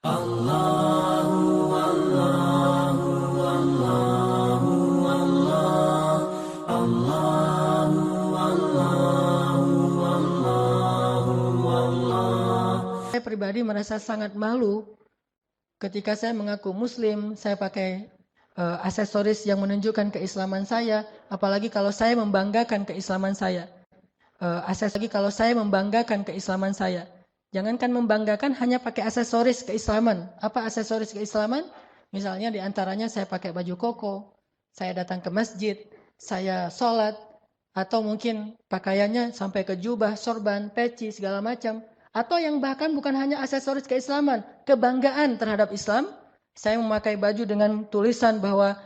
Allahu Allahu Allahu Allah Allahu Allahu Allahu Allah. Saya pribadi merasa sangat malu ketika saya mengaku muslim, saya pakai aksesoris yang menunjukkan keislaman saya, apalagi kalau saya membanggakan keislaman saya. Aksesoris kalau saya membanggakan keislaman saya. Jangankan membanggakan, hanya pakai aksesoris keislaman. Apa aksesoris keislaman? Misalnya diantaranya saya pakai baju koko, saya datang ke masjid, saya sholat, atau mungkin pakaiannya sampai ke jubah, sorban, peci, segala macam. Atau yang bahkan bukan hanya aksesoris keislaman, kebanggaan terhadap Islam. Saya memakai baju dengan tulisan bahwa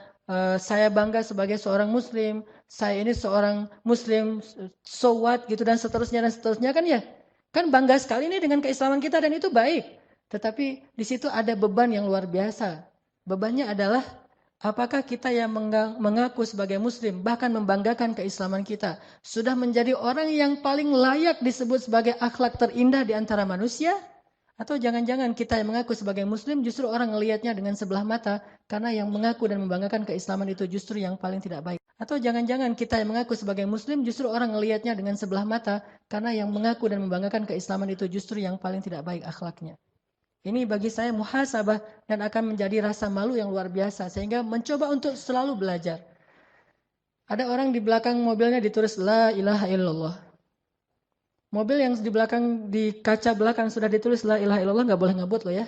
saya bangga sebagai seorang muslim, saya ini seorang muslim, so what gitu dan seterusnya kan ya. Kan bangga sekali nih dengan keislaman kita dan itu baik. Tetapi di situ ada beban yang luar biasa. Bebannya adalah apakah kita yang mengaku sebagai muslim, bahkan membanggakan keislaman kita, sudah menjadi orang yang paling layak disebut sebagai akhlak terindah di antara manusia? Atau jangan-jangan kita yang mengaku sebagai muslim justru orang melihatnya dengan sebelah mata karena yang mengaku dan membanggakan keislaman itu justru yang paling tidak baik. Atau jangan-jangan kita yang mengaku sebagai muslim justru orang melihatnya dengan sebelah mata karena yang mengaku dan membanggakan keislaman itu justru yang paling tidak baik akhlaknya. Ini bagi saya muhasabah dan akan menjadi rasa malu yang luar biasa sehingga mencoba untuk selalu belajar. Ada orang di belakang mobilnya ditulis La ilaha illallah. Mobil yang di belakang, di kaca belakang sudah ditulis La ilaha illallah, nggak boleh ngebut loh ya.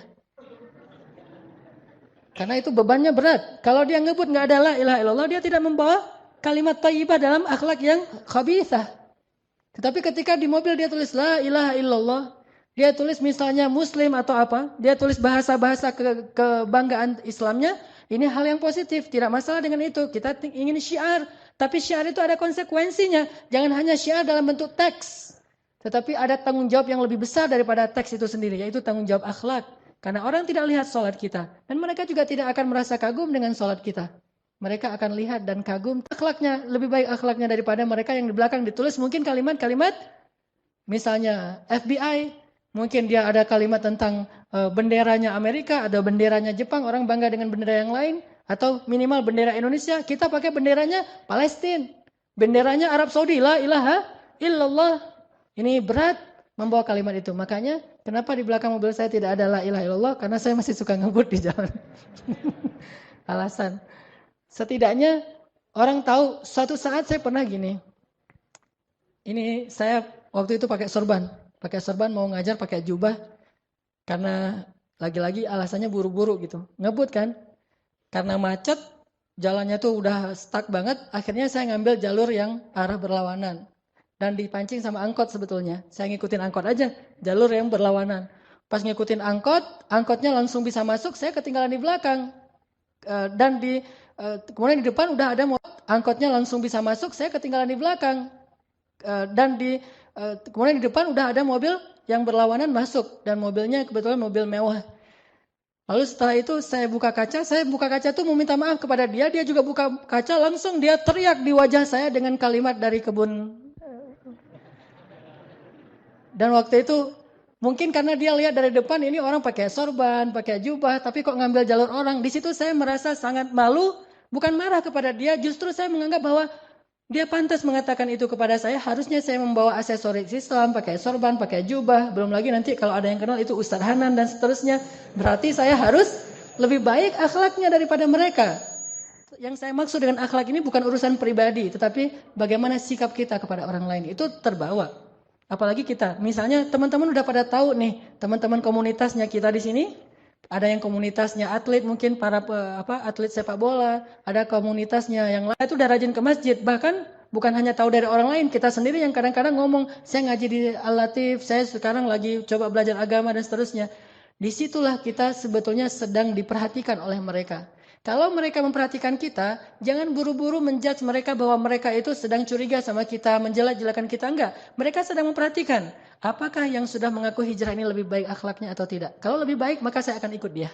Karena itu bebannya berat. Kalau dia ngebut nggak ada La ilaha illallah, dia tidak membawa kalimat thayyibah dalam akhlak yang khabithah. Tetapi ketika di mobil dia tulis La ilaha illallah, dia tulis misalnya muslim atau apa, dia tulis bahasa-bahasa kebanggaan Islamnya, ini hal yang positif, tidak masalah dengan itu. Kita ingin syiar, tapi syiar itu ada konsekuensinya. Jangan hanya syiar dalam bentuk teks. Tetapi ada tanggung jawab yang lebih besar daripada teks itu sendiri, yaitu tanggung jawab akhlak. Karena orang tidak lihat sholat kita. Dan mereka juga tidak akan merasa kagum dengan sholat kita. Mereka akan lihat dan kagum akhlaknya, lebih baik akhlaknya daripada mereka yang di belakang ditulis mungkin kalimat-kalimat, misalnya FBI, mungkin dia ada kalimat tentang benderanya Amerika, ada benderanya Jepang, orang bangga dengan bendera yang lain. Atau minimal bendera Indonesia, kita pakai benderanya Palestina. Benderanya Arab Saudi, La ilaha illallah. Ini berat membawa kalimat itu. Makanya kenapa di belakang mobil saya tidak ada La ilaha illallah? Karena saya masih suka ngebut di jalan. Alasan. Setidaknya orang tahu suatu saat saya pernah gini. Ini saya waktu itu pakai sorban. Pakai sorban mau ngajar pakai jubah. Karena lagi-lagi alasannya buru-buru gitu. Ngebut kan. Karena macet, jalannya tuh udah stuck banget. Akhirnya saya ngambil jalur yang arah berlawanan. Dan dipancing sama angkot sebetulnya. Saya ngikutin angkot aja, jalur yang berlawanan. Pas ngikutin angkot, angkotnya langsung bisa masuk, saya ketinggalan di belakang. Dan kemudian di depan udah ada mobil, angkotnya langsung bisa masuk, saya ketinggalan di belakang. Dan kemudian di depan udah ada mobil yang berlawanan masuk. Dan mobilnya kebetulan mobil mewah. Lalu setelah itu saya buka kaca tuh mau minta maaf kepada dia, dia juga buka kaca, langsung dia teriak di wajah saya dengan kalimat dari kebun. Dan waktu itu mungkin karena dia lihat dari depan ini orang pakai sorban, pakai jubah, tapi kok ngambil jalur orang. Di situ saya merasa sangat malu, bukan marah kepada dia, justru saya menganggap bahwa dia pantas mengatakan itu kepada saya. Harusnya saya membawa aksesoris Islam, pakai sorban, pakai jubah. Belum lagi nanti kalau ada yang kenal itu Ustadz Hanan dan seterusnya. Berarti saya harus lebih baik akhlaknya daripada mereka. Yang saya maksud dengan akhlak ini bukan urusan pribadi, tetapi bagaimana sikap kita kepada orang lain. Itu terbawa. Apalagi kita, misalnya teman-teman udah pada tahu nih, teman-teman komunitasnya kita di sini, ada yang komunitasnya atlet, mungkin para atlet sepak bola, ada komunitasnya yang lain itu udah rajin ke masjid, bahkan bukan hanya tahu dari orang lain, kita sendiri yang kadang-kadang ngomong, saya ngaji di Al-Latif, saya sekarang lagi coba belajar agama dan seterusnya. Disitulah kita sebetulnya sedang diperhatikan oleh mereka. Kalau mereka memperhatikan kita, jangan buru-buru menjudge mereka bahwa mereka itu sedang curiga sama kita, menjelek-jelekan kita, enggak. Mereka sedang memperhatikan, apakah yang sudah mengaku hijrah ini lebih baik akhlaknya atau tidak. Kalau lebih baik, maka saya akan ikut dia.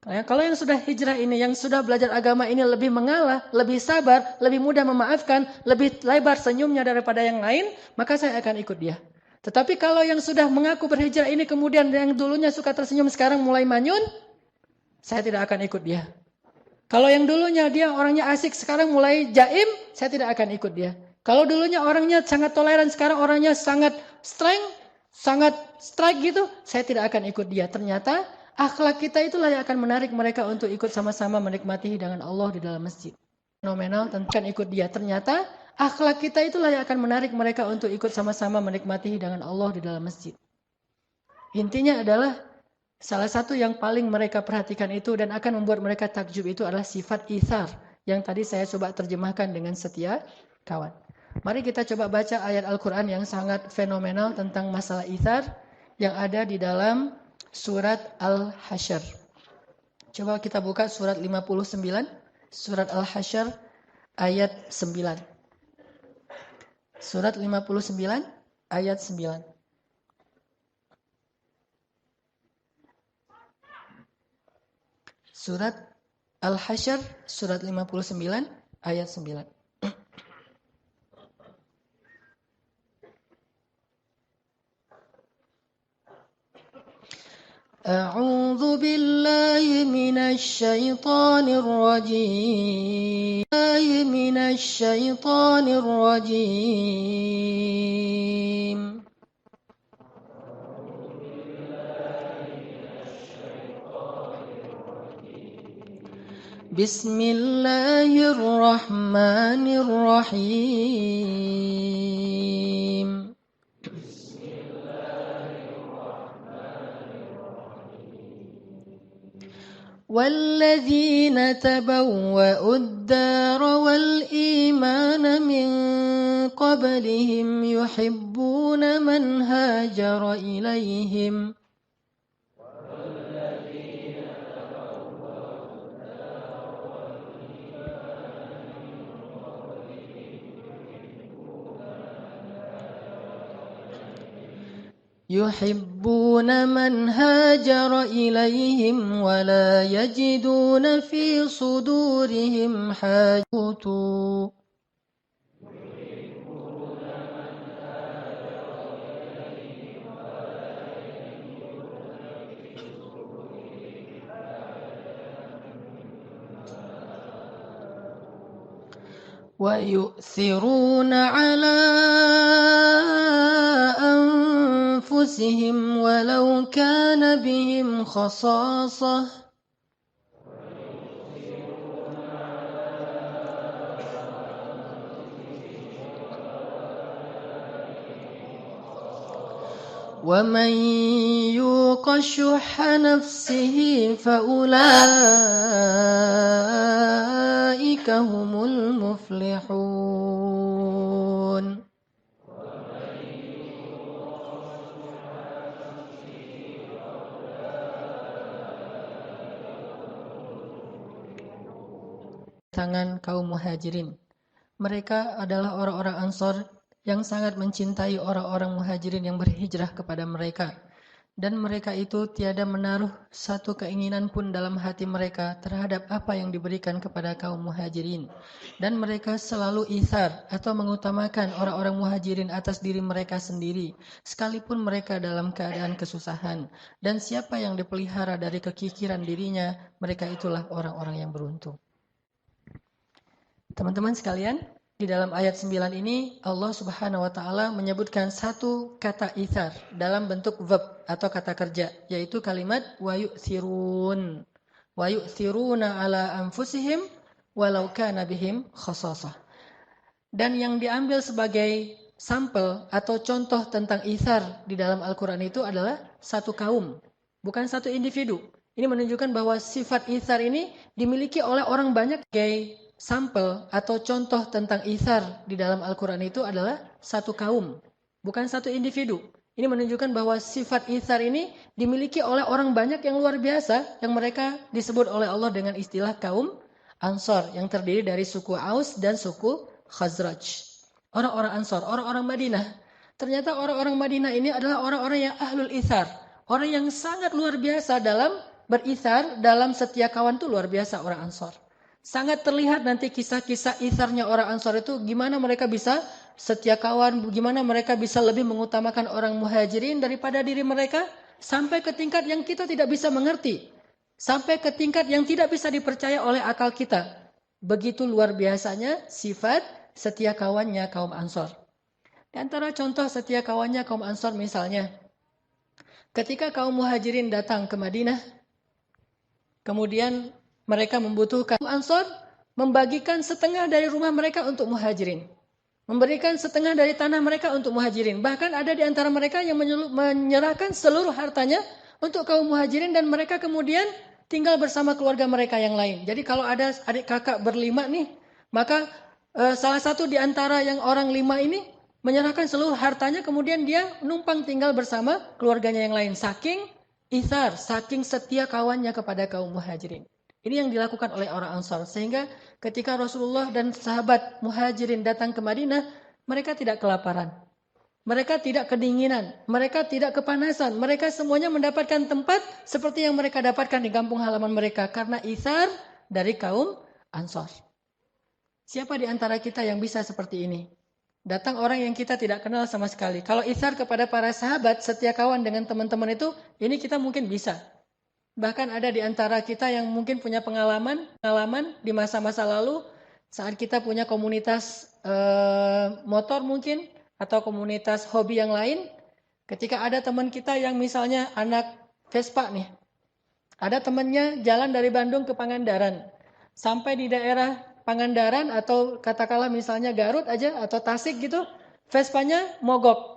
Kalau yang sudah hijrah ini, yang sudah belajar agama ini lebih mengalah, lebih sabar, lebih mudah memaafkan, lebih lebar senyumnya daripada yang lain, maka saya akan ikut dia. Tetapi kalau yang sudah mengaku berhijrah ini kemudian yang dulunya suka tersenyum sekarang mulai manyun, saya tidak akan ikut dia. Kalau yang dulunya dia orangnya asik sekarang mulai jaim, saya tidak akan ikut dia. Kalau dulunya orangnya sangat toleran sekarang orangnya sangat strike gitu, saya tidak akan ikut dia. Ternyata akhlak kita itulah yang akan menarik mereka untuk ikut sama-sama menikmati hidangan Allah di dalam masjid. Fenomenal tentang ikut dia. Ternyata akhlak kita itulah yang akan menarik mereka untuk ikut sama-sama menikmati hidangan Allah di dalam masjid. Intinya adalah salah satu yang paling mereka perhatikan itu dan akan membuat mereka takjub itu adalah sifat itsar yang tadi saya coba terjemahkan dengan setia kawan. Mari kita coba baca ayat Al-Quran yang sangat fenomenal tentang masalah itsar yang ada di dalam surat Al-Hasyr. Coba kita buka surat 59, surat Al-Hasyr ayat 9. Surat 59 ayat 9. Surat Al-Hasyr surat 59 ayat 9. A'udzu billahi minasy syaithanir rajim. Minasy syaithanir rajim. Bismillahirrahmanirrahim. والذين تبوأوا الدار والإيمان من قبلهم يحبون من هاجر إليهم ولا يجدون في صدورهم حاجة ويؤثرون على أنفسهم ولو كان بهم خصاصة ومن يوق شح نفسه فأولئك هم المفلحون. Tangan kaum muhajirin. Mereka adalah orang-orang Ansor yang sangat mencintai orang-orang muhajirin yang berhijrah kepada mereka. Dan mereka itu tiada menaruh satu keinginan pun dalam hati mereka terhadap apa yang diberikan kepada kaum muhajirin. Dan mereka selalu itsar atau mengutamakan orang-orang muhajirin atas diri mereka sendiri, sekalipun mereka dalam keadaan kesusahan. Dan siapa yang dipelihara dari kekikiran dirinya, mereka itulah orang-orang yang beruntung. Teman-teman sekalian, di dalam ayat 9 ini Allah Subhanahu wa taala menyebutkan satu kata itsar dalam bentuk verb atau kata kerja, yaitu kalimat wa yu'thirun. Wa yu'thiruna ala anfusihim walau kana bihim khasasah. Dan yang diambil sebagai sampel atau contoh tentang itsar di dalam Al-Qur'an itu adalah satu kaum, bukan satu individu. Ini menunjukkan bahwa sifat itsar ini dimiliki oleh orang banyak. Sebagai sampel atau contoh tentang itsar di dalam Al-Quran itu adalah satu kaum, bukan satu individu. Ini menunjukkan bahwa sifat itsar ini dimiliki oleh orang banyak yang luar biasa, yang mereka disebut oleh Allah dengan istilah kaum Ansor, yang terdiri dari suku Aus dan suku Khazraj. Orang-orang Ansor, orang-orang Madinah. Ternyata orang-orang Madinah ini adalah orang-orang yang ahlul itsar, orang yang sangat luar biasa dalam beritsar, dalam setia kawan itu luar biasa orang Ansor. Sangat terlihat nanti kisah-kisah itsarnya orang Ansor itu gimana mereka bisa setia kawan, bagaimana mereka bisa lebih mengutamakan orang muhajirin daripada diri mereka, sampai ke tingkat yang kita tidak bisa mengerti, sampai ke tingkat yang tidak bisa dipercaya oleh akal kita. Begitu luar biasanya sifat setia kawannya kaum Ansor. Di antara contoh setia kawannya kaum Ansor misalnya, ketika kaum muhajirin datang ke Madinah, kemudian mereka membutuhkan, Ansor membagikan setengah dari rumah mereka untuk muhajirin. Memberikan setengah dari tanah mereka untuk muhajirin. Bahkan ada di antara mereka yang menyerahkan seluruh hartanya untuk kaum muhajirin dan mereka kemudian tinggal bersama keluarga mereka yang lain. Jadi kalau ada adik kakak berlima nih, maka salah satu di antara yang orang 5 ini menyerahkan seluruh hartanya kemudian dia numpang tinggal bersama keluarganya yang lain. Saking ithar, saking setia kawannya kepada kaum muhajirin. Ini yang dilakukan oleh orang Ansar. Sehingga ketika Rasulullah dan sahabat muhajirin datang ke Madinah, mereka tidak kelaparan. Mereka tidak kedinginan. Mereka tidak kepanasan. Mereka semuanya mendapatkan tempat seperti yang mereka dapatkan di kampung halaman mereka. Karena ithar dari kaum Ansar. Siapa di antara kita yang bisa seperti ini? Datang orang yang kita tidak kenal sama sekali. Kalau ithar kepada para sahabat, setia kawan dengan teman-teman itu, ini kita mungkin bisa. Bahkan ada di antara kita yang mungkin punya pengalaman di masa-masa lalu saat kita punya komunitas motor mungkin atau komunitas hobi yang lain. Ketika ada teman kita yang misalnya anak Vespa nih, ada temannya jalan dari Bandung ke Pangandaran, sampai di daerah Pangandaran atau katakanlah misalnya Garut aja atau Tasik gitu, Vespanya mogok.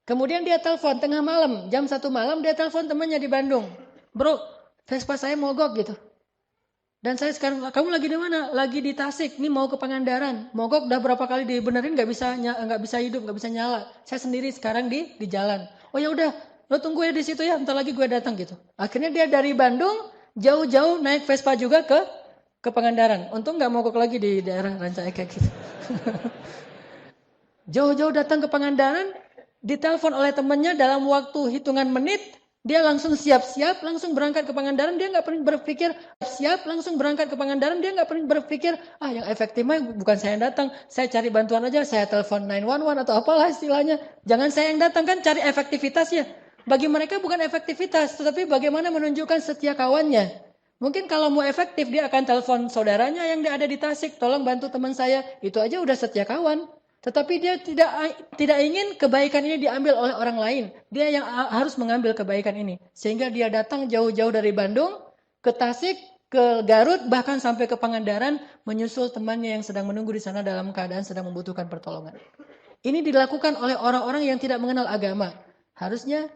Kemudian dia telepon tengah malam, jam 1 malam dia telepon temannya di Bandung. Bro, Vespa saya mogok gitu. Dan saya sekarang, kamu lagi di mana? Lagi di Tasik, ini mau ke Pangandaran. Mogok udah berapa kali dibenerin nggak bisa hidup, nggak bisa nyala. Saya sendiri sekarang di jalan. Oh ya udah, lo tunggu ya di situ ya, bentar lagi gue datang gitu. Akhirnya dia dari Bandung jauh-jauh naik Vespa juga ke Pangandaran. Untung nggak mogok lagi di daerah Ranca Ekek gitu. Jauh-jauh datang ke Pangandaran, ditelepon oleh temannya dalam waktu hitungan menit, dia langsung siap-siap, langsung berangkat ke Pangandaran. Dia nggak pernah berpikir pernah berpikir, yang efektif mah bukan saya yang datang, saya cari bantuan aja, saya telepon 911 atau apalah istilahnya. Jangan saya yang datang, kan cari efektivitas ya. Bagi mereka bukan efektivitas, tetapi bagaimana menunjukkan setia kawannya. Mungkin kalau mau efektif, dia akan telepon saudaranya yang ada di Tasik, tolong bantu teman saya, itu aja udah setia kawan. Tetapi dia tidak ingin kebaikan ini diambil oleh orang lain. Dia yang harus mengambil kebaikan ini. Sehingga dia datang jauh-jauh dari Bandung, ke Tasik, ke Garut, bahkan sampai ke Pangandaran, menyusul temannya yang sedang menunggu di sana dalam keadaan sedang membutuhkan pertolongan. Ini dilakukan oleh orang-orang yang tidak mengenal agama. Harusnya